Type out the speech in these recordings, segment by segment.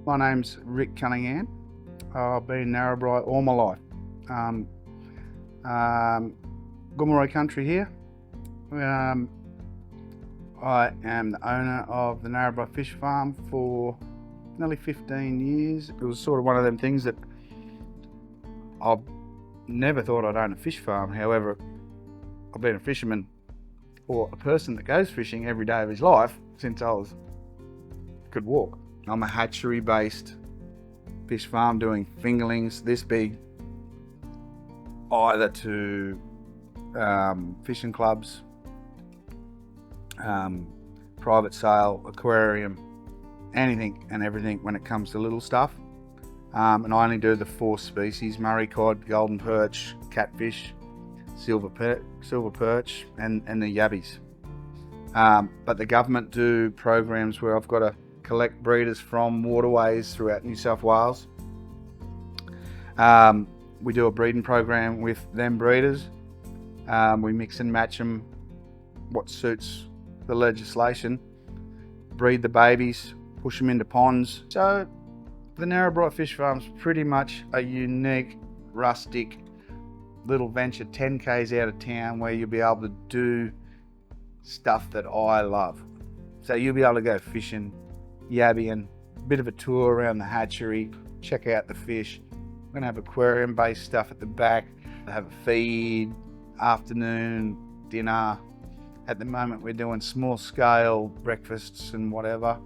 My name's Rick Cunningham. I've been in Narrabri all my life. Gomeroi country here. I am the owner of the Narrabri Fish Farm for nearly 15 years. It was sort of one of them things that I never thought I'd own a fish farm. However, I've been a fisherman or a person that goes fishing every day of his life since I could walk. I'm a hatchery-based fish farm doing fingerlings this big, either to fishing clubs, private sale, aquarium, anything and everything when it comes to little stuff. And I only do the 4 species: Murray cod, golden perch, catfish, silver perch and the yabbies. But the government do programs where I've got to collect breeders from waterways throughout New South Wales. We do a breeding program with them breeders. We mix and match them what suits the legislation, breed the babies, push them into ponds. So the Narrabri Fish Farm's pretty much a unique, rustic little venture 10 k's out of town where you'll be able to do stuff that I love. So you'll be able to go fishing, yabbying, a bit of a tour around the hatchery, check out the fish. We're going to have aquarium based stuff at the back, have a feed, afternoon, dinner. At the moment we're doing small scale breakfasts and whatever.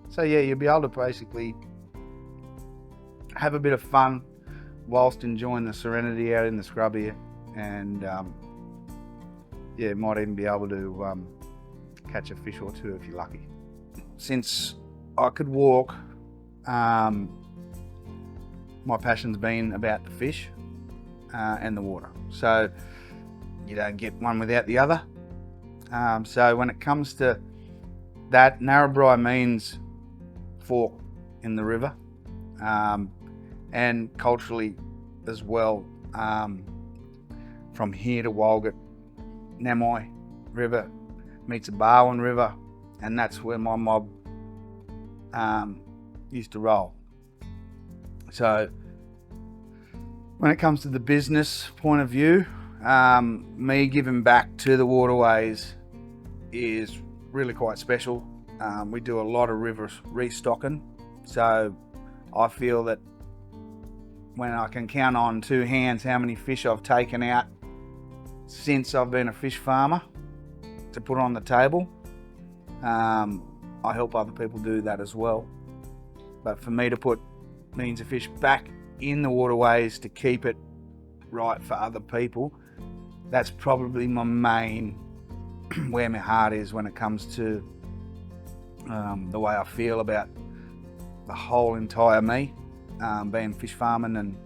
So yeah, you'll be able to basically have a bit of fun whilst enjoying the serenity out in the scrub here, and yeah, might even be able to catch a fish or two if you're lucky. Since I could walk, my passion's been about the fish and the water. So you don't get one without the other. So when it comes to that, Narrabri means fork in the river, and culturally as well. From here to Walgett, Namoi River meets the Barwon River, and that's where my mob used to roll. So when it comes to the business point of view, me giving back to the waterways is really quite special. We do a lot of river restocking, so I feel that when I can count on 2 hands how many fish I've taken out since I've been a fish farmer to put on the table, I help other people do that as well. But for me to put millions of fish back in the waterways to keep it right for other people, that's probably my main, where my heart is when it comes to the way I feel about the whole entire me, being fish farming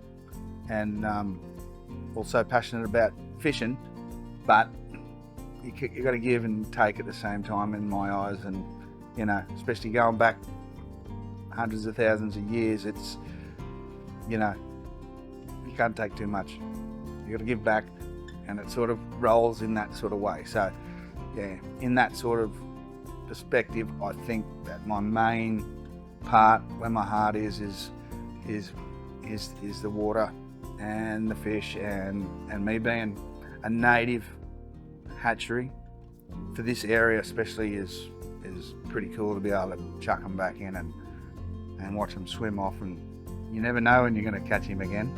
and also passionate about fishing. But you got to give and take at the same time in my eyes, and you know, especially going back hundreds of thousands of years, it's, you know, you can't take too much. You got to give back, and it sort of rolls in that sort of way. So yeah, in that sort of perspective, I think that my main part, where my heart is the water and the fish, and me being a native hatchery for this area especially is pretty cool to be able to chuck them back in and watch them swim off, and you never know when you're going to catch him again.